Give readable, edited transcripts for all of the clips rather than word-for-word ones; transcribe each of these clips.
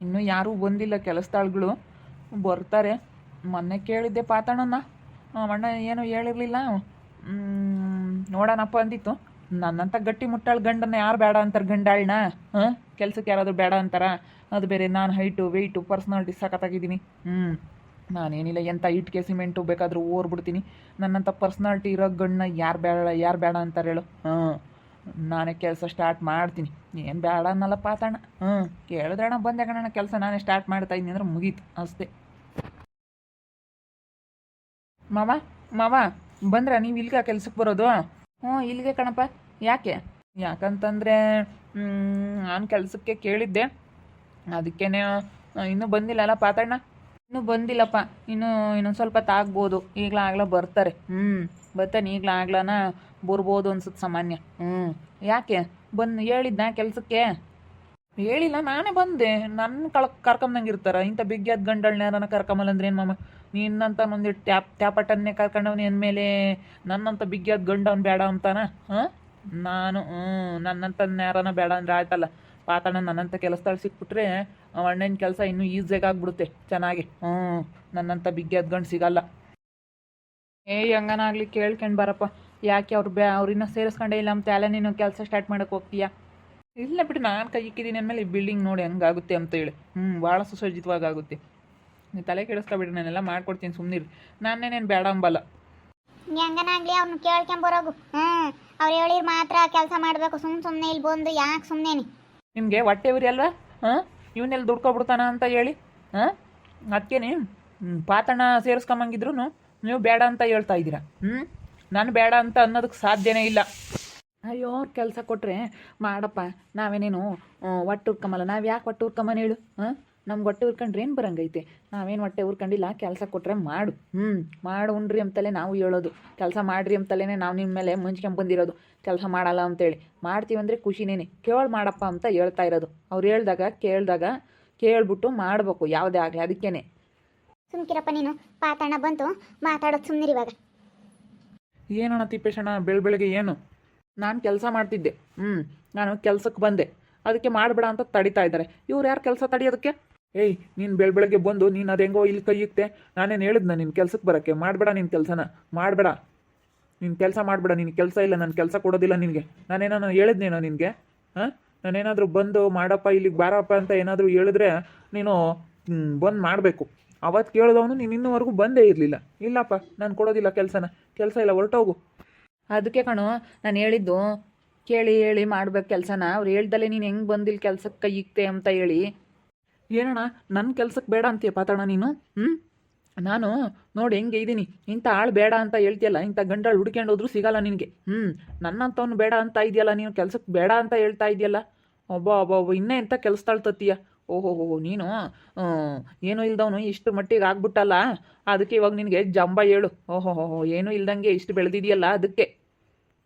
ಇನ್ನೂ ಯಾರೂ ಬಂದಿಲ್ಲ ಕೆಲಸದಾಳುಗಳು, ಬರ್ತಾರೆ. ಮೊನ್ನೆ ಕೇಳಿದ್ದೆ ಪಾತಣ್ಣನ, ಅಣ್ಣ ಏನೂ ಹೇಳಿರಲಿಲ್ಲ. ನೋಡೋಣಪ್ಪ ಅಂದಿತ್ತು. ನನ್ನಂತ ಗಟ್ಟಿ ಮುಟ್ಟಾಳು ಗಂಡನ್ನ ಯಾರು ಬೇಡ ಅಂತಾರೆ? ಗಂಡಾಳನ್ನ ಕೆಲ್ಸಕ್ಕೆ ಯಾರಾದರೂ ಬೇಡ ಅಂತಾರ? ಅದು ಬೇರೆ ನಾನು ಹೈಟು ವೆಯ್ಟು ಪರ್ಸ್ನಾಲಿಟಿ ಸಖತ್ತಾಗಿದ್ದೀನಿ. ನಾನೇನಿಲ್ಲ, ಎಂಥ ಇಟ್ಕೆ ಸಿಮೆಂಟು ಬೇಕಾದರೂ ಓರ್ಬಿಡ್ತೀನಿ. ನನ್ನಂಥ ಪರ್ಸ್ನಾಲಿಟಿ ಇರೋ ಗಂಡನ್ನ ಯಾರು ಬೇಡ ಅಂತಾರೆ ಹೇಳು? ನಾನೇ ಕೆಲಸ ಸ್ಟಾರ್ಟ್ ಮಾಡ್ತೀನಿ. ಏನು ಬೇಡ ಅನ್ನಲ್ಲ ಪಾತಣ್ಣ. ಕೇಳಿದ್ರಣ್ಣ ಬಂದೆ ಕಣಣ್ಣ, ಕೆಲಸ ನಾನೇ ಸ್ಟಾರ್ಟ್ ಮಾಡ್ತಾ ಇದ್ದೀನಿ ಅಂದ್ರೆ ಮುಗೀತು ಅಷ್ಟೇ. ಮಾವ ಮಾವ ಬಂದ್ರ ನೀವು ಇಲ್ಲಿಗೆ ಕೆಲ್ಸಕ್ಕೆ ಬರೋದು? ಇಲ್ಲಿಗೆ ಕಣಪ್ಪ. ಯಾಕೆ? ಯಾಕಂತಂದರೆ ನಾನು ಕೆಲಸಕ್ಕೆ ಕೇಳಿದ್ದೆ, ಅದಕ್ಕೇನೆ ಇನ್ನೂ ಬಂದಿಲ್ಲಲ್ಲ ಪಾತಣ್ಣ? ಇನ್ನೂ ಬಂದಿಲ್ಲಪ್ಪ. ಇನ್ನೊಂದು ಸ್ವಲ್ಪ ತಾಗ್ಬೋದು. ಈಗಲಾಗ್ಲ ಬರ್ತಾರೆ. ಬರ್ತಾನೆ ಈಗಲಾಗ್ಲನ ಬರ್ಬೋದು ಅನ್ಸುತ್ತೆ ಸಾಮಾನ್ಯ. ಯಾಕೆ ಹೇಳಿದ್ನ ಕೆಲಸಕ್ಕೆ? ಹೇಳಿಲ್ಲ, ನಾನೇ ಬಂದೆ. ನನ್ನ ಕರ್ಕೊಂಬಂಗಿರ್ತಾರ ಇಂಥ ಬಿಗ್ಯಾದ ಗಂಡಳನ್ನ ಯಾರನ್ನ ಕರ್ಕೊಂಬಲ್ಲಂದ್ರೆ ಏನು ಮಾಮ? ನಿನ್ನಂತ ಒಂದು ಟ್ಯಾಪಟನ್ನೇ ಕರ್ಕೊಂಡವನಿ ಅಂದಮೇಲೆ ನನ್ನಂತ ಬಿಗ್ಯಾದ ಗಂಡವನು ಬೇಡ ಅಂತಾನ? ನಾನು ನನ್ನಂತ ಯಾರನ್ನ ಬೇಡ ಅಂದ್ರೆ ಆಯ್ತಲ್ಲ. ಪಾತಣ್ಣ ನನ್ನಂಥ ಕೆಲಸದಲ್ಲಿ ಸಿಕ್ಬಿಟ್ರೆ ಅಣ್ಣನ ಕೆಲಸ ಇನ್ನೂ ಈಸಿಯಾಗಿ ಆಗ್ಬಿಡುತ್ತೆ ಚೆನ್ನಾಗಿ. ನನ್ನಂಥ ಬಿಗ್ಯಾದ ಗಂಡು ಸಿಗಲ್ಲ. ಹಂಗನಾಗ್ಲಿ ಕೇಳ್ಕೊಂಡು ಬರಪ್ಪ. ಯಾಕೆ ಅವ್ರಿನ್ನ ಸೇರಿಸ್ಕೊಂಡೇ ಇಲ್ಲ ಅಂತ ಅಲ್ಲ ನೀನು ಕೆಲಸ ಸ್ಟಾರ್ಟ್ ಮಾಡೋಕೆ ಹೋಗ್ತೀಯಾ? ಇಲ್ಲ ಬಿಟ್ಟು ನಾನು ಕೈ ಇಕ್ಕಿದ್ದೀನಿ ಅಂದಮೇಲೆ ಈ ಬಿಲ್ಡಿಂಗ್ ನೋಡಿ ಹಂಗಾಗುತ್ತೆ ಅಂತ ಹೇಳಿ ಭಾಳ ಸುಸಜ್ಜಿತವಾಗಿ ಆಗುತ್ತೆ. ನೀವು ತಲೆ ಕೆಡಿಸ್ಕೊಬಿಡ್ರಿ, ನಾನೆಲ್ಲ ಮಾಡ್ಕೊಡ್ತೀನಿ, ಸುಮ್ಮನಿರಿ. ನಾನೇನೇನು ಬೇಡ ಅಂಬಲ್ಲ. ಹೆಂಗನಾಗ್ಲಿ ಅವ್ನು ಕೇಳ್ಕೊಂಬರೋಗು. ಅವ್ರು ಹೇಳಿರ್ ಮಾತ್ರ ಕೆಲಸ ಮಾಡಬೇಕು. ಸುಮ್ಮನೆ ಇಲ್ಲಿ ಬಂದು ಯಾಕೆ ಸುಮ್ಮನೆ? ನಿಮಗೆ ಹೊಟ್ಟೆ ಉರಿ ಅಲ್ವಾ? ಇವನ್ನೆಲ್ಲಿ ದುಡ್ಕೊಬಿಡ್ತಾನ ಅಂತ ಹೇಳಿ ಅದಕ್ಕೇನೆ ಪಾತಣ್ಣ ಸೇರಿಸ್ಕೊಂಬಂಗಿದ್ರು ನೀವು ಬೇಡ ಅಂತ ಹೇಳ್ತಾ ಇದ್ದೀರಾ. ನಾನು ಬೇಡ ಅಂತ ಅನ್ನೋದಕ್ಕೆ ಸಾಧ್ಯನೇ ಇಲ್ಲ. ಅಯ್ಯೋ, ಅವ್ರು ಕೆಲಸ ಕೊಟ್ಟರೆ ಮಾಡಪ್ಪ, ನಾವೇನೇನು ಹೊಟ್ಟೆ ಉರ್ಕಂಬಲ್ಲ. ನಾವು ಯಾಕೆ ಹೊಟ್ಟೆ ಉರ್ಕಂಬನ ಹೇಳು? ನಮ್ಗೆ ಹೊಟ್ಟೆ ಉರ್ಕೊಂಡ್ರೆ ಏನು ಬರಂಗೈತೆ? ನಾವೇನು ಹೊಟ್ಟೆ ಉರ್ಕೊಂಡಿಲ್ಲ. ಕೆಲಸ ಕೊಟ್ಟರೆ ಮಾಡು. ಮಾಡು ಉಣ್ರಿ ಅಂತಲೇ ನಾವು ಹೇಳೋದು. ಕೆಲಸ ಮಾಡಿರಿ ಅಂತಲೇ ನಾವು ನಿಮ್ಮ ಮೇಲೆ ಮುಂಚ್ಕೊಂಬಂದಿರೋದು. ಕೆಲಸ ಮಾಡಲ್ಲ ಅಂತೇಳಿ. ಮಾಡ್ತೀವಂದರೆ ಖುಷಿನೇನೆ. ಮಾಡಪ್ಪ ಅಂತ ಹೇಳ್ತಾ ಇರೋದು. ಅವ್ರು ಕೇಳಿದಾಗ ಕೇಳ್ಬಿಟ್ಟು ಮಾಡಬೇಕು ಯಾವುದೇ ಆಗಲಿ. ಅದಕ್ಕೇನೆ ಸುಮ್ಕಿರಪ್ಪ ನೀನು. ಪಾತಣ್ಣ ಬಂತು, ಮಾತಾಡೋದು ಸುಮ್ಮನಿರಿ ಇವಾಗ. ಏನಣ್ಣ ತಿಪ್ಪೇಶಣ್ಣ ಬೆಳಗ್ಗೆ ಏನು? ನಾನು ಕೆಲಸ ಮಾಡ್ತಿದ್ದೆ. ನಾನು ಕೆಲಸಕ್ಕೆ ಬಂದೆ, ಅದಕ್ಕೆ ಮಾಡಬೇಡ ಅಂತ ತಡಿತಾ ಇದ್ದಾರೆ. ಇವ್ರು ಯಾರು ಕೆಲಸ ತಡಿಯೋದಕ್ಕೆ? ನೀನು ಬೆಳಗ್ಗೆ ಬಂದು ನೀನು ಅದು ಹೆಂಗೋ ಇಲ್ಲಿ ಕೈ ಇಕ್ತೆ. ನಾನೇನು ಹೇಳಿದ್ನ ನಿನ್ನ ಕೆಲಸಕ್ಕೆ ಬರೋಕ್ಕೆ? ಮಾಡಬೇಡ ನಿನ್ನ ಕೆಲಸನ, ಮಾಡಬೇಡ. ನಿನ್ನ ಕೆಲಸ ಮಾಡಬೇಡ. ನಿನ್ನ ಕೆಲಸ ಇಲ್ಲ, ನಾನು ಕೆಲಸ ಕೊಡೋದಿಲ್ಲ ನಿನಗೆ. ನಾನೇನೋ ಹೇಳಿದ್ನೇನೋ ನಿನಗೆ? ನಾನೇನಾದರೂ ಬಂದು ಮಾಡಪ್ಪ ಇಲ್ಲಿಗೆ ಬಾರಪ್ಪ ಅಂತ ಏನಾದರೂ ಹೇಳಿದ್ರೆ ನೀನು ಬಂದು ಮಾಡಬೇಕು. ಅವತ್ತು ಕೇಳಿದವನು ನೀನು ಇನ್ನೂವರೆಗೂ ಬಂದೇ ಇರಲಿಲ್ಲ. ಇಲ್ಲಪ್ಪ ನಾನು ಕೊಡೋದಿಲ್ಲ ಕೆಲಸನ, ಕೆಲಸ ಇಲ್ಲ, ಹೊರಟೋಗು. ಅದಕ್ಕೆ ಕಣೋ ನಾನು ಹೇಳಿದ್ದು, ಕೇಳಿ ಹೇಳಿ ಮಾಡ್ಬೇಕು ಕೆಲಸನ. ಅವ್ರು ಹೇಳ್ದಲ್ಲೇ ನೀನು ಹೆಂಗೆ ಬಂದಿಲ್ಲ ಕೆಲಸಕ್ಕೆ ಕೈ ಇಕ್ತೆ ಅಂತ ಹೇಳಿ. ಏನಣ್ಣ ನನ್ನ ಕೆಲಸಕ್ಕೆ ಬೇಡ ಅಂತೀಯ ಪಾತಣ್ಣ ನೀನು? ನಾನು ನೋಡಿ ಹೆಂಗೆ ಇದ್ದೀನಿ. ಇಂಥ ಆಳು ಬೇಡ ಅಂತ ಹೇಳ್ತೀಯಲ್ಲ, ಇಂಥ ಗಂಡಾಳು ಹುಡ್ಕೊಂಡು ಹೋದ್ರೂ ಸಿಗಲ್ಲ ನಿನಗೆ. ನನ್ನಂಥವ್ನು ಬೇಡ ಅಂತ ಇದೆಯಲ್ಲ ನೀನು, ಕೆಲಸಕ್ಕೆ ಬೇಡ ಅಂತ ಹೇಳ್ತಾ ಇದೆಯಲ್ಲ. ಒಬ್ಬ ಇನ್ನೇ ಎಂಥ ಕೆಲಸದಾಳು ತತ್ತೀಯ? ಓಹೋ, ನೀನು ಏನೂ ಇಲ್ದವನು ಇಷ್ಟು ಮಟ್ಟಿಗೆ ಆಗ್ಬಿಟ್ಟಲ್ಲ. ಅದಕ್ಕೆ ಇವಾಗ ನಿನಗೆ ಜಂಬ ಹೇಳು. ಓಹೋ, ಏನೂ ಇಲ್ದಂಗೆ ಇಷ್ಟು ಬೆಳೆದಿದೆಯಲ್ಲ ಅದಕ್ಕೆ.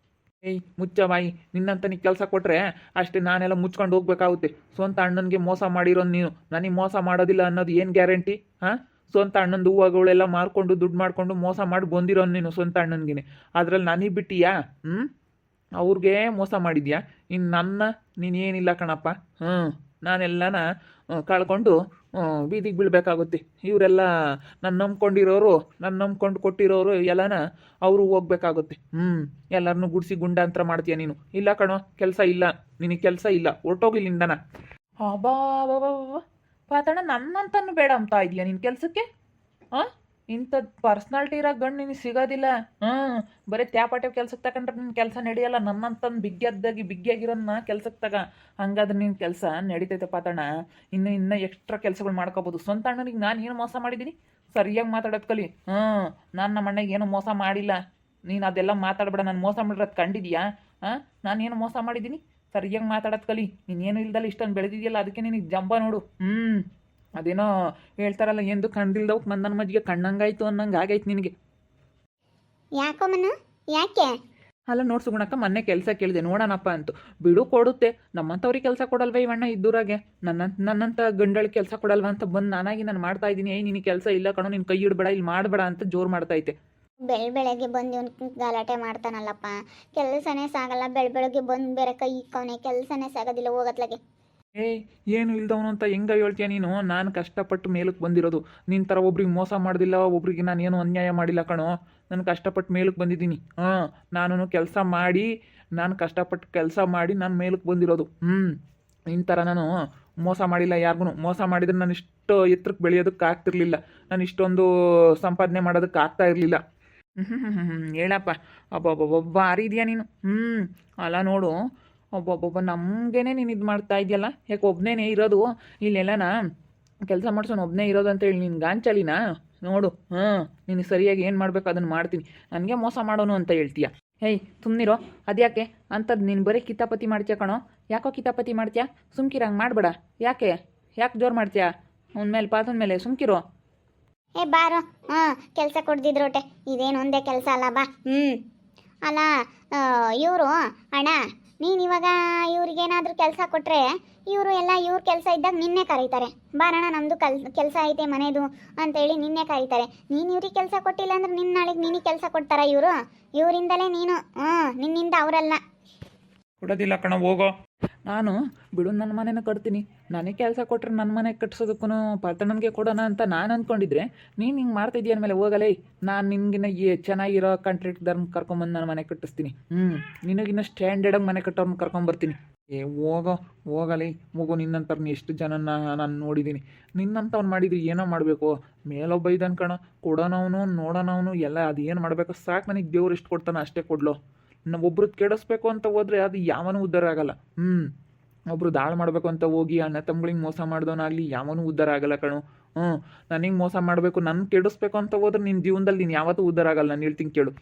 ಮುಚ್ಚ ಬಾಯಿ. ನಿನ್ನಂತ ನೀ ಕೆಲಸ ಕೊಟ್ಟರೆ ಅಷ್ಟೇ ನಾನೆಲ್ಲ ಮುಚ್ಕೊಂಡು ಹೋಗ್ಬೇಕಾಗುತ್ತೆ. ಸ್ವಂತ ಅಣ್ಣನಿಗೆ ಮೋಸ ಮಾಡಿರೋನು ನೀನು. ನನಗೆ ಮೋಸ ಮಾಡೋದಿಲ್ಲ ಅನ್ನೋದು ಏನು ಗ್ಯಾರಂಟಿ? ಸ್ವಂತ ಅಣ್ಣಂದು ಹೂವುಗಳೆಲ್ಲ ಮಾರ್ಕೊಂಡು ದುಡ್ಡು ಮಾಡಿಕೊಂಡು ಮೋಸ ಮಾಡಿ ಬಂದಿರೋನು ನೀನು ಸ್ವಂತ ಅಣ್ಣನಿಗೆ. ಅದ್ರಲ್ಲಿ ನನಗೆ ಬಿಟ್ಟಿಯಾ? ಅವ್ರಿಗೆ ಮೋಸ ಮಾಡಿದ್ಯಾ? ಇನ್ನು ನೀನೇನಿಲ್ಲ ಕಣಪ್ಪ. ನಾನೆಲ್ಲನ ಕಳ್ಕೊಂಡು ಬೀದಿಗೆ ಬೀಳಬೇಕಾಗುತ್ತೆ. ಇವರೆಲ್ಲ ನನ್ನ ನಂಬ್ಕೊಂಡಿರೋರು, ನನ್ನ ನಂಬ್ಕೊಂಡು ಕೊಟ್ಟಿರೋರು ಎಲ್ಲನ ಅವರು ಹೋಗ್ಬೇಕಾಗುತ್ತೆ. ಎಲ್ಲರನ್ನೂ ಗುಡಿಸಿ ಗುಂಡಾಂತರ ಮಾಡ್ತೀಯ ನೀನು. ಇಲ್ಲ ಕಣೋ, ಕೆಲಸ ಇಲ್ಲ ನಿನಗೆ, ಕೆಲಸ ಇಲ್ಲ, ಹೊರಟೋಗಿಲ್ಲಿಂದನ. ಪಾತಣ್ಣ ನನ್ನಂತನೂ ಬೇಡ ಅಂತ ಇದೆಯಾ ನಿನ್ನ ಕೆಲಸಕ್ಕೆ? ಇಂಥದ್ದು ಪರ್ಸ್ನಾಲಿಟಿ ಇರೋ ಗಂಡು ನಿನಗೆ ಸಿಗೋದಿಲ್ಲ. ಬರೀ ತ್ಯಾಪಾಟೆ ಕೆಲ್ಸಕ್ಕೆ ತಗೊಂಡ್ರೆ ನಿನ್ನ ಕೆಲಸ ನಡೆಯಲ್ಲ. ನನ್ನಂತಂದು ಬಿಗ್ಗಿಯಾಗಿರೋನ್ನ ಕೆಲ್ಸಕ್ಕೆ ತಗ. ಹಂಗಾದ್ರೆ ನಿನ್ನ ಕೆಲಸ ನಡೀತೈತೆ ಪಾತಣ್ಣ. ಇನ್ನೂ ಎಕ್ಸ್ಟ್ರಾ ಕೆಲಸಗಳು ಮಾಡ್ಕೋಬೋದು. ಸ್ವಂತ ಅಣ್ಣನಿಗೆ ನಾನು ಏನು ಮೋಸ ಮಾಡಿದ್ದೀನಿ? ಸರಿಯಾಗಿ ಮಾತಾಡೋದು ಕಲಿ. ನಾನು ನಮ್ಮ ಅಣ್ಣಗೆ ಏನು ಮೋಸ ಮಾಡಿಲ್ಲ. ನೀನು ಅದೆಲ್ಲ ಮಾತಾಡಬೇಡ. ನಾನು ಮೋಸ ಮಾಡಿರೋದು ಕಂಡಿದ್ಯಾ? ನಾನೇನು ಮೋಸ ಮಾಡಿದ್ದೀನಿ? ಸರಿಯಾಗಿ ಮಾತಾಡೋದು ಕಲಿ. ನೀನೇನು ಇಲ್ದಲ್ಲ ಇಷ್ಟೊಂದು ಬೆಳೆದಿದೆಯಲ್ಲ, ಅದಕ್ಕೆ ನಿನಗೆ ಜಂಬ ನೋಡು. ಅದೇನೋ ಹೇಳ್ತಾರಲ್ಲ, ಎಂದು ಕಂಡಿಲ್ದವಕ್ಕೆ ನನ್ನ ಮಜ್ಜಿಗೆ ಕಣ್ಣಂಗಾಯ್ತು ಅನ್ನಂಗೆ ಆಗೈತೆ ನಿನಗೆ. ಯಾಕಮ್ಮನ ಯಾಕೆ? ಅಲ್ಲ ನೋಡ್ಸು ಗುಣಕ್ಕ, ಮೊನ್ನೆ ಕೆಲಸ ಕೇಳಿದೆ ನೋಡೋಣಪ್ಪ ಅಂತು. ಬಿಡು ಕೊಡುತ್ತೆ. ನಮ್ಮಂಥವ್ರಿಗೆ ಕೆಲಸ ಕೊಡಲ್ವ ಇವಣ್ಣ ಇದ್ದೂರಾಗೆ? ನನ್ನಂಥ ಗಂಡಳಿಗೆ ಕೆಲಸ ಕೊಡಲ್ವ ಅಂತ ಬಂದು ನಾನು ಮಾಡ್ತಾ ಇದ್ದೀನಿ. ನಿನಗೆ ಕೆಲಸ ಇಲ್ಲ ಕಣೋ, ನಿನ್ನ ಕೈ ಇಡಬೇಡ, ಇಲ್ಲಿ ಮಾಡಬೇಡ ಅಂತ ಜೋರು ಮಾಡ್ತೈತೆ. ಬೆಳಗ್ಗೆ ಬಂದು ಇವನು ಗಲಾಟೆ ಮಾಡ್ತಾನಲ್ಲಪ್ಪ. ಕೆಲಸನೇ ಸಾಗಲ್ಲ. ಬೆಳಗ್ಗೆ ಬಂದು ಬೇರೆ ಕೈ ಇಕ್ಕವನೆ, ಕೆಲಸನೇ ಸಾಗೋದಿಲ್ಲ ಹೋಗತ್ಲಾಗೆ. ಏಯ್ ಏನು ಇಲ್ದವನು ಅಂತ ಹೆಂಗ ಹೇಳ್ತೀಯ ನೀನು? ನಾನು ಕಷ್ಟಪಟ್ಟು ಮೇಲಕ್ಕೆ ಬಂದಿರೋದು. ನಿನ್ನ ಥರ ಒಬ್ರಿಗೆ ಮೋಸ ಮಾಡೋದಿಲ್ಲ, ಒಬ್ರಿಗೆ ನಾನು ಏನು ಅನ್ಯಾಯ ಮಾಡಿಲ್ಲ ಕಣೋ. ನಾನು ಕಷ್ಟಪಟ್ಟು ಮೇಲಕ್ಕೆ ಬಂದಿದ್ದೀನಿ. ನಾನು ಕೆಲಸ ಮಾಡಿ, ನಾನು ಕಷ್ಟಪಟ್ಟು ಕೆಲಸ ಮಾಡಿ ನಾನು ಮೇಲಕ್ಕೆ ಬಂದಿರೋದು. ನಿನ್ನ ಥರ ನಾನು ಮೋಸ ಮಾಡಿಲ್ಲ ಯಾರಿಗೂ. ಮೋಸ ಮಾಡಿದ್ರೆ ನಾನು ಇಷ್ಟು ಎತ್ತರಕ್ಕೆ ಬೆಳೆಯೋದಕ್ಕೆ ಆಗ್ತಿರ್ಲಿಲ್ಲ, ನಾನು ಇಷ್ಟೊಂದು ಸಂಪಾದನೆ ಮಾಡೋದಕ್ಕೆ ಆಗ್ತಾ ಇರಲಿಲ್ಲ. ಹೇಳಪ್ಪ. ಒಬ್ಬೊಬ್ಬೊಬ್ಬ ಇದೆಯಾ ನೀನು? ಅಲ್ಲ ನೋಡು, ಒಬ್ಬೊಬ್ಬೊಬ್ಬ ನಮಗೇನೆ ನೀನು ಇದು ಮಾಡ್ತಾ ಇದೆಯಲ್ಲ. ಯಾಕೆ ಒಬ್ಬನೇ ಇರೋದು ಇಲ್ಲೆಲ್ಲನಾ? ಕೆಲಸ ಮಾಡ್ಸೋನು ಒಬ್ಬನೇ ಇರೋದು ಅಂತೇಳಿ ನೀನು ಗಾಂಚಲಿನಾ? ನೋಡು, ನೀನು ಸರಿಯಾಗಿ ಏನು ಮಾಡಬೇಕು ಅದನ್ನು ಮಾಡ್ತೀನಿ, ನನಗೆ ಮೋಸ ಮಾಡೋನು ಅಂತ ಹೇಳ್ತೀಯ. ಹೇಯ್ ಸುಮ್ಮನಿರೋ. ಅದ್ಯಾಕೆ ಅಂಥದ್ದು ನೀನು ಬರೀ ಕಿತಾಪತಿ ಮಾಡ್ತೀಯ ಕಣೋ. ಯಾಕೋ ಕಿತಾಪತಿ ಮಾಡ್ತೀಯ? ಸುಮ್ಕಿರಂಗೆ ಮಾಡಬೇಡ. ಯಾಕೆ ಜೋರು ಮಾಡ್ತೀಯ ಅವನ ಮೇಲೆ, ಪಾತನ ಮೇಲೆ? ಸುಮ್ಕಿರೋ. ಏ ಬಾರೋ. ಕೆಲಸ ಕೊಡ್ದಿದ್ರೋಟೆ, ಇದೇನು ಒಂದೇ ಕೆಲಸ ಅಲ್ಲ, ಬಾ. ಅಲ್ಲ ಇವರು ಅಣ್ಣ, ನೀನು ಇವಾಗ ಇವ್ರಿಗೇನಾದರೂ ಕೆಲಸ ಕೊಟ್ಟರೆ ಇವರು ಎಲ್ಲ ಇವ್ರ ಕೆಲಸ ಇದ್ದಾಗ ನಿನ್ನೆ ಕರೀತಾರೆ. ಬಾರಣ್ಣ ನಮ್ಮದು ಕೆಲಸ ಐತೆ ಮನೆದು ಅಂತೇಳಿ ನಿನ್ನೆ ಕರೀತಾರೆ. ನೀನು ಇವ್ರಿಗೆ ಕೆಲಸ ಕೊಟ್ಟಿಲ್ಲ ಅಂದ್ರೆ ನಿನ್ನ ನಾಳೆಗೆ ನಿನಗೆ ಕೆಲಸ ಕೊಡ್ತಾರ ಇವರು? ಇವರಿಂದಲೇ ನೀನು, ನಿನ್ನಿಂದ ಅವರಲ್ಲ. ಕೊಡೋದಿಲ್ಲ ಕಣ, ಹೋಗೋ. ನಾನು ಬಿಡು, ನನ್ನ ಮನೇನ ಕಟ್ತೀನಿ. ನನಗೆ ಕೆಲಸ ಕೊಟ್ಟರೆ ನನ್ನ ಮನೆ ಕಟ್ಸೋದಕ್ಕೂ ಪಟ್ಟಣನಿಗೆ ಕೊಡೋಣ ಅಂತ ನಾನು ಅಂದ್ಕೊಂಡಿದ್ರೆ ನೀನು ಹಿಂಗೆ ಮಾಡ್ತಿದ್ದೀಯ ಅಂದಮೇಲೆ ಹೋಗಲೇ. ನಾನು ನಿನಗಿನ್ನ ಚೆನ್ನಾಗಿರೋ ಕಾಂಟ್ರಾಕ್ಟ್ದವ್ರನ್ನ ಕರ್ಕೊಂಬಂದು ನನ್ನ ಮನೆ ಕಟ್ಟಿಸ್ತೀನಿ. ನಿನಗಿನ್ನ ಸ್ಟ್ಯಾಂಡರ್ಡಾಗಿ ಮನೆ ಕಟ್ಟೋರ್ನ ಕರ್ಕೊಂಬರ್ತೀನಿ. ಹೋಗಲೇ ಹೋಗೋ. ನಿನ್ನಂಥವ್ರನ್ನ ಎಷ್ಟು ಜನನ ನಾನು ನೋಡಿದ್ದೀನಿ. ನಿನ್ನಂಥವ್ನು ಮಾಡಿದ್ರು ಏನೋ ಮಾಡಬೇಕು. ಮೇಲೊಬ್ಬ ಇದ್ದಾನೆ ಕಣ, ಕೊಡೋನವನು ನೋಡೋನವನು ಎಲ್ಲ. ಅದು ಏನು ಮಾಡಬೇಕು ಸಾಕು, ನನಗೆ ದೇವ್ರು ಎಷ್ಟು ಕೊಡ್ತಾನೆ ಅಷ್ಟೇ ಕೊಡ್ಲೋ. ಒಬ್ರದ್ದು ಕೆಡಿಸ್ಬೇಕು ಅಂತ ಹೋದ್ರೆ ಅದು ಯಾವನೂ ಉದ್ಧಾರ ಆಗಲ್ಲ. ಒಬ್ರು ದಾಳು ಮಾಡಬೇಕು ಅಂತ ಹೋಗಿ ಅಣ್ಣ ತಮ್ಮಗಳಿಗೆ ಮೋಸ ಮಾಡಿದವನಾಗಲಿ ಯಾವನೂ ಉದ್ಧಾರ ಆಗಲ್ಲ ಕಣು. ನನಗೆ ಮೋಸ ಮಾಡಬೇಕು, ನನ್ನ ಕೆಡಿಸ್ಬೇಕು ಅಂತ ಹೋದ್ರೆ ನಿನ್ನ ಜೀವನದಲ್ಲಿ ನೀನು ಯಾವತ್ತೂ ಉದ್ಧಾರ ಆಗಲ್ಲ. ನಾನು ಹೇಳ್ತೀನಿ ಕೇಳು.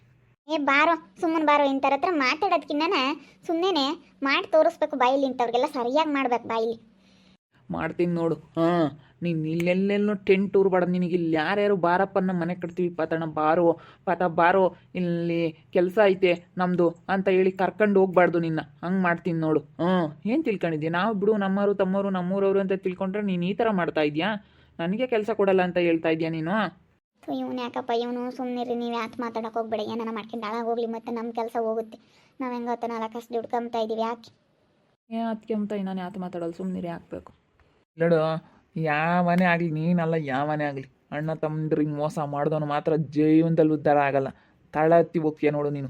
ಏ ಬಾರೋ, ಸುಮ್ಮನೆ ಬಾರೋ. ಇಂಥರ ಹತ್ರ ಮಾತಾಡೋದಕ್ಕಿನ್ನ ಸುಮ್ಮನೆ ಮಾಡಿ ತೋರಿಸ್ಬೇಕು ಬಾಯಿಲಿ. ಇಂಥವ್ರಿಗೆಲ್ಲ ಸರಿಯಾಗಿ ಮಾಡ್ಬೇಕು ಬಾಯಿಲಿ. ಮಾಡ್ತೀನಿ ನೋಡು. ನೀನು ಇಲ್ಲೆಲ್ಲೆಲ್ಲೂ ಟೆಂಟ್ ಊರ್ಬಾರ್ದು. ನಿನಗೆ ಇಲ್ಲಿ ಯಾರ್ಯಾರು ಬಾರಪ್ಪ ನಮ್ಮ ಮನೆ ಕಟ್ತೀವಿ, ಪಾತಣ್ಣ ಬಾರೋ ಇಲ್ಲಿ ಕೆಲಸ ಐತೆ ನಮ್ಮದು ಅಂತ ಹೇಳಿ ಕರ್ಕೊಂಡು ಹೋಗ್ಬಾರ್ದು ನಿನ್ನ. ಹಂಗೆ ಮಾಡ್ತೀನಿ ನೋಡು. ಏನು ತಿಳ್ಕೊಂಡಿದ್ಯಾ? ನಾವು ಬಿಡು ನಮ್ಮವರು ತಮ್ಮವರು ನಮ್ಮೂರವರು ಅಂತ ತಿಳ್ಕೊಂಡ್ರೆ ನೀನು ಈ ಥರ ಮಾಡ್ತಾ ಇದೆಯಾ? ನನಗೆ ಕೆಲಸ ಕೊಡಲ್ಲ ಅಂತ ಹೇಳ್ತಾ ಇದೆಯಾ ನೀನು? ಇವನು ಯಾಕಪ್ಪ ಇವನು? ಸುಮ್ಮನಿರಿ ನೀವು, ಯಾಕೆ ಮಾತಾಡೋಕೆ ಹೋಗ್ಬೇಡ. ಏನಾರ ಮಾಡ್ಕೊಂಡು ಹಾಳಾಗೋಗ್ಲಿ, ಮತ್ತು ನಮ್ಮ ಕೆಲಸ ಹೋಗುತ್ತೆ. ನಾವು ಹೆಂಗತ್ತ 4 ಕಾಸು ದುಡ್ಡು ಕಮ್ತಾ ಇದ್ದೀವಿ. ಯಾಕೆ ಅದಕ್ಕೆ ಅಂತ ನಾನು ಯಾಕೆ ಮಾತಾಡೋಲ್ಲ, ಸುಮ್ಮನಿರಿ ಹಾಕ್ಬೇಕು. ನೋಡು, ಯಾವನೇ ಆಗಲಿ, ನೀನಲ್ಲ ಯಾವನೇ ಆಗಲಿ, ಅಣ್ಣ ತಮ್ಮಂದ್ರಿಗೆ ಮೋಸ ಮಾಡಿದವನು ಮಾತ್ರ ಜೀವನದಲ್ಲಿ ಉದ್ಧಾರ ಆಗಲ್ಲ. ತಳ ಹತ್ತಿ ಹೋಗ್ತೀಯ ನೋಡು ನೀನು.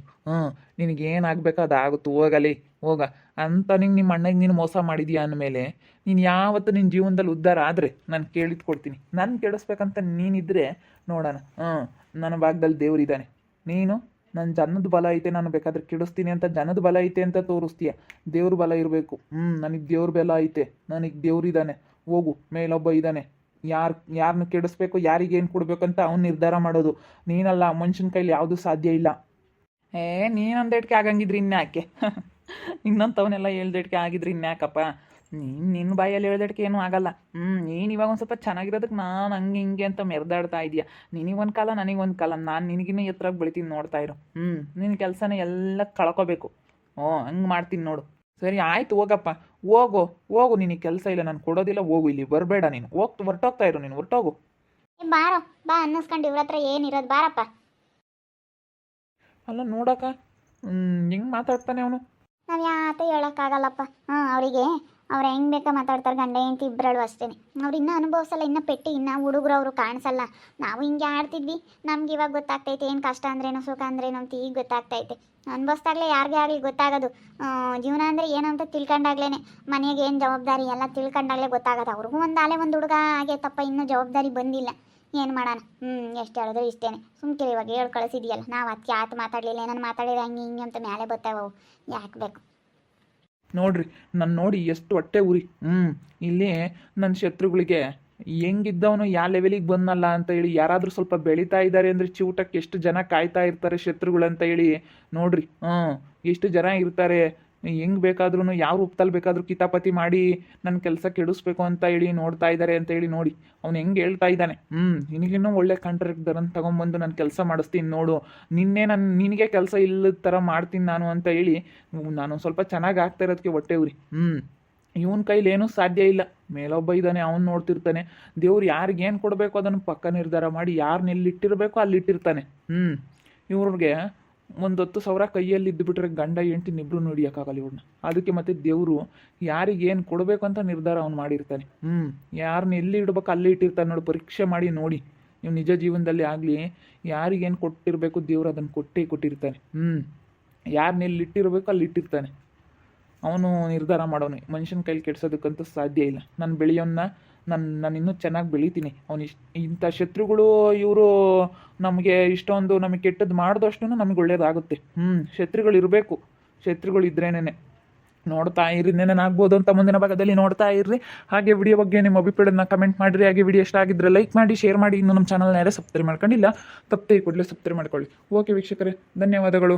ನಿನಗೇನಾಗಬೇಕು ಅದು ಆಗುತ್ತೆ. ಹೋಗಲಿ ಹೋಗ ಅಂತ. ನಿಮ್ಮ ಅಣ್ಣಗೆ ನೀನು ಮೋಸ ಮಾಡಿದೀಯ ಅಂದಮೇಲೆ ನೀನು ಯಾವತ್ತು ನಿನ್ನ ಜೀವನದಲ್ಲಿ ಉದ್ಧಾರ ಆದರೆ ನಾನು ಕೇಳಿದ್ದು ಕೊಡ್ತೀನಿ. ನನ್ನ ಕೆಡಿಸ್ಬೇಕಂತ ನೀನಿದ್ರೆ ನೋಡೋಣ. ನನ್ನ ಭಾಗದಲ್ಲಿ ದೇವರಿದ್ದಾನೆ. ನೀನು ನನ್ನ ಜನದ ಬಲ ಐತೆ, ನಾನು ಬೇಕಾದ್ರೆ ಕೆಡಿಸ್ತೀನಿ ಅಂತ ಜನದ ಬಲ ಐತೆ ಅಂತ ತೋರಿಸ್ತೀಯ. ದೇವ್ರ ಬಲ ಇರಬೇಕು. ನನಗೆ ದೇವ್ರ ಬಲ ಐತೆ, ನನಗೆ ದೇವ್ರಿದ್ದಾನೆ. ಹೋಗು, ಮೇಲೊಬ್ಬ ಇದ್ದಾನೆ. ಯಾರನ್ನು ಕೆಡಿಸ್ಬೇಕು, ಯಾರಿಗೇನು ಕೊಡಬೇಕು ಅಂತ ಅವ್ನು ನಿರ್ಧಾರ ಮಾಡೋದು. ನೀನಲ್ಲ, ಮನುಷ್ಯನ ಕೈಲಿ ಯಾವುದೂ ಸಾಧ್ಯ ಇಲ್ಲ. ನೀನೊಂದೇಟ್ಕೆ ಆಗಂಗಿದ್ರಿ ಇನ್ಯಾಕೆ? ಇನ್ನಂಥವನ್ನೆಲ್ಲ ಹೇಳ್ದೇಟ್ಕೆ ಆಗಿದ್ರಿ ಇನ್ಯಾಕಪ್ಪ? ನಿನ್ನ ಬಾಯಲ್ಲಿ ಹೇಳ್ದೇಟ್ಕೆ ಏನೂ ಆಗಲ್ಲ. ನೀನು ಇವಾಗ ಒಂದು ಸ್ವಲ್ಪ ಚೆನ್ನಾಗಿರೋದಕ್ಕೆ ನಾನು ಹಂಗೆ ಹಿಂಗೆ ಅಂತ ಮೆರೆದಾಡ್ತಾ ಇದೆಯಾ. ನಿನಗೊಂದು ಕಾಲ ನನಗೊಂದು ಕಾಲ. ನಾನು ನಿನಗಿನ್ನ ಎತ್ತರಾಗಿ ಬೆಳಿತೀನಿ, ನೋಡ್ತಾ ಇರು. ನಿನ್ನ ಕೆಲಸನೇ ಎಲ್ಲ ಕಳ್ಕೊಬೇಕು. ಹಂಗೆ ಮಾಡ್ತೀನಿ ನೋಡು. ಸರಿ ಆಯ್ತು, ಹೋಗಪ್ಪ. ಹೋಗು. ನಿನಗೆ ಕೆಲಸ ಇಲ್ಲ, ನಾನು ಕೊಡೋದಿಲ್ಲ. ಹೋಗು, ಇಲ್ಲಿ ಬರಬೇಡ ನೀನು. ಹೊರ್ಟೋಗ್ತಾ ಇರು ನೀನು, ಹೊರ್ಟೋಗು. ಬಾರೋ ಬಾ ಅನ್ನಿಸ್ಕೊಂಡು ಇವ್ರ ಹತ್ರ ಏನಿರೋದು, ಬಾರಪ್ಪ. ಅಲ್ಲ ನೋಡಕ್ಕ, ಹೆಂಗೆ ಮಾತಾಡ್ತಾನೆ ಅವನು. ನಾವು ಯಾತ ಹೇಳೋಕ್ಕಾಗಲ್ಲಪ್ಪ. ಅವರಿಗೆ ಅವ್ರು ಹೆಂಗೆ ಬೇಕಾ ಮಾತಾಡ್ತಾರೆ. ಗಂಡ ಹೆಂಡತಿ ಇಬ್ಬರಳು ಅಷ್ಟೇ. ಅವ್ರು ಇನ್ನೂ ಅನುಭವಿಸಲ್ಲ, ಇನ್ನೂ ಪೆಟ್ಟು, ಇನ್ನೂ ಹುಡುಗರು ಅವರು ಕಾಣಿಸಲ್ಲ. ನಾವು ಹಿಂಗೆ ಆಡ್ತಿದ್ವಿ, ನಮ್ಗೆ ಇವಾಗ ಗೊತ್ತಾಗ್ತೈತೆ ಏನು ಕಷ್ಟ ಅಂದ್ರೇನು ಸುಖ ಅಂದ್ರೇನು ಅಂತ ಈಗ ಗೊತ್ತಾಗ್ತೈತೆ. ಅನುಭವಿಸ್ದಾಗಲೇ ಯಾರಿಗೇ ಆಗಲಿ ಗೊತ್ತಾಗೋದು. ಜೀವನ ಅಂದರೆ ಏನು ಅಂತ ತಿಳ್ಕೊಂಡಾಗ್ಲೇ, ಮನೆಗೆ ಏನು ಜವಾಬ್ದಾರಿ ಎಲ್ಲ ತಿಳ್ಕೊಂಡಾಗಲೇ ಗೊತ್ತಾಗೋದು. ಅವ್ರಿಗೂ ಒಂದು ಹುಡುಗ ಆಗೈತಪ್ಪ, ಇನ್ನೂ ಜವಾಬ್ದಾರಿ ಬಂದಿಲ್ಲ. ಏನು ಮಾಡೋಣ? ಎಷ್ಟು ಹೇಳಿದ್ರು ಇಷ್ಟೇ. ಸುಮ್ಕಿರಿ, ಇವಾಗ ಹೇಳಿ ಕಳಿಸಿದೆಯಲ್ಲ. ನಾವು ಅದಕ್ಕೆ ಆತು ಮಾತಾಡಲಿಲ್ಲ, ಏನಾರು ಮಾತಾಡಿದ್ರೆ ಹಂಗೆ ಹಿಂಗೆ ಅಂತ ಮೇಲೆ ಬರ್ತಾವವು. ಯಾಕೆ ಬೇಕು? ನೋಡ್ರಿ, ನಾನು ನೋಡಿ ಎಷ್ಟು ಹೊಟ್ಟೆ ಉರಿ. ಇಲ್ಲಿ ನನ್ನ ಶತ್ರುಗಳಿಗೆ ಹೆಂಗಿದ್ದವನು ಯಾವ ಲೆವೆಲಿಗೆ ಬಂದಲ್ಲ ಅಂತ ಹೇಳಿ ಯಾರಾದರೂ ಸ್ವಲ್ಪ ಬೆಳೀತಾ ಇದ್ದಾರೆ ಅಂದರೆ ಚಿವುಟಕ್ಕೆ ಎಷ್ಟು ಜನ ಕಾಯ್ತಾ ಇರ್ತಾರೆ ಶತ್ರುಗಳಂತ ಹೇಳಿ ನೋಡ್ರಿ. ಎಷ್ಟು ಜನ ಇರ್ತಾರೆ, ಹೆಂಗೆ ಬೇಕಾದ್ರೂ ಯಾವ ರೂಪದಲ್ಲಿ ಬೇಕಾದರೂ ಕಿತಾಪತಿ ಮಾಡಿ ನನ್ನ ಕೆಲಸ ಕೆಡಿಸ್ಬೇಕು ಅಂತ ಹೇಳಿ ನೋಡ್ತಾ ಇದ್ದಾರೆ ಅಂತ ಹೇಳಿ ನೋಡಿ. ಅವ್ನು ಹೆಂಗೆ ಹೇಳ್ತಾ ಇದ್ದಾನೆ. ನಿನಗಿನ್ನೂ ಒಳ್ಳೆ ಕಾಂಟ್ರಾಕ್ಟ್ದರನ್ನು ತೊಗೊಂಬಂದು ನಾನು ಕೆಲಸ ಮಾಡಿಸ್ತೀನಿ ನೋಡು, ನಿನಗೆ ಕೆಲಸ ಇಲ್ಲದ ಥರ ಮಾಡ್ತೀನಿ ನಾನು ಅಂತ ಹೇಳಿ ನಾನು ಸ್ವಲ್ಪ ಚೆನ್ನಾಗಿ ಆಗ್ತಾ ಇರೋದಕ್ಕೆ ಹೊಟ್ಟೆ ಉರಿ. ಇವನ ಕೈಲಿ ಏನೂ ಸಾಧ್ಯ ಇಲ್ಲ. ಮೇಲೊಬ್ಬ ಇದ್ದಾನೆ, ಅವ್ನು ನೋಡ್ತಿರ್ತಾನೆ. ದೇವ್ರು ಯಾರಿಗೇನು ಕೊಡಬೇಕು ಅದನ್ನು ಪಕ್ಕ ನಿರ್ಧಾರ ಮಾಡಿ ಯಾರನ್ನ ಎಲ್ಲಿಟ್ಟಿರಬೇಕು ಅಲ್ಲಿಟ್ಟಿರ್ತಾನೆ. ಇವ್ರಿಗೆ ಒಂದು 10,000 ಕೈಯಲ್ಲಿ ಇದ್ದುಬಿಟ್ರೆ ಗಂಡ ಹೆಂಡ್ತಿನ ಇಬ್ಬರು ನೋಡಿಯೋಕ್ಕಾಗಲ್ಲ ಇವ್ರನ್ನ. ಅದಕ್ಕೆ ಮತ್ತೆ ದೇವರು ಯಾರಿಗೆ ಏನು ಕೊಡಬೇಕು ಅಂತ ನಿರ್ಧಾರ ಅವ್ನು ಮಾಡಿರ್ತಾನೆ. ಯಾರನ್ನ ಎಲ್ಲಿ ಇಡ್ಬೇಕು ಅಲ್ಲಿ ಇಟ್ಟಿರ್ತಾನೆ ನೋಡಿ. ಪರೀಕ್ಷೆ ಮಾಡಿ ನೋಡಿ ನೀವು ನಿಜ ಜೀವನದಲ್ಲಿ ಆಗಲಿ ಯಾರಿಗೇನು ಕೊಟ್ಟಿರಬೇಕು ದೇವ್ರು ಅದನ್ನು ಕೊಟ್ಟೇ ಕೊಟ್ಟಿರ್ತಾನೆ. ಯಾರನ್ನ ಎಲ್ಲಿ ಇಟ್ಟಿರಬೇಕು ಅಲ್ಲಿ ಇಟ್ಟಿರ್ತಾನೆ. ಅವನು ನಿರ್ಧಾರ ಮಾಡೋನು. ಮನುಷ್ಯನ ಕೈಲಿ ಕೆಡ್ಸೋದಕ್ಕಂತೂ ಸಾಧ್ಯ ಇಲ್ಲ. ನಾನು ಬೆಳೆಯೋನ್ನ ನಾನು ಇನ್ನೂ ಚೆನ್ನಾಗಿ ಬೆಳಿತೀನಿ. ಅವನು ಇಂಥ ಶತ್ರುಗಳು ಇವರು ನಮಗೆ ಇಷ್ಟೊಂದು ನಮಗೆ ಕೆಟ್ಟದ್ದು ಮಾಡಿದಷ್ಟು ನಮಗೆ ಒಳ್ಳೇದಾಗುತ್ತೆ. ಶತ್ರುಗಳು ಇರಬೇಕು. ಶತ್ರುಗಳು ಇದ್ರೇನೆ ನೋಡ್ತಾ ಇರಿ, ನೆನೇನಾಗ್ಬೋದು ಅಂತ ಮುಂದಿನ ಭಾಗದಲ್ಲಿ ನೋಡ್ತಾ ಇರ್ರಿ. ಹಾಗೆ ವಿಡಿಯೋ ಬಗ್ಗೆ ನಿಮ್ಮ ಅಭಿಪ್ರಾಯನ ಕಮೆಂಟ್ ಮಾಡಿರಿ. ಹಾಗೆ ವಿಡಿಯೋ ಇಷ್ಟ ಆಗಿದ್ರೆ ಲೈಕ್ ಮಾಡಿ, ಶೇರ್ ಮಾಡಿ. ಇನ್ನು ನಮ್ಮ ಚಾನಲ್ನ ಯಾರೇ ಸಬ್ಸ್ಕ್ರೈಬ್ ಮಾಡ್ಕೊಂಡಿಲ್ಲ ತಪ್ಪೇ ಕೂಡಲೇ ಸಬ್ಸ್ಕ್ರೈಬ್ ಮಾಡ್ಕೊಳ್ಳಿ. ಓಕೆ ವೀಕ್ಷಕರೇ, ಧನ್ಯವಾದಗಳು.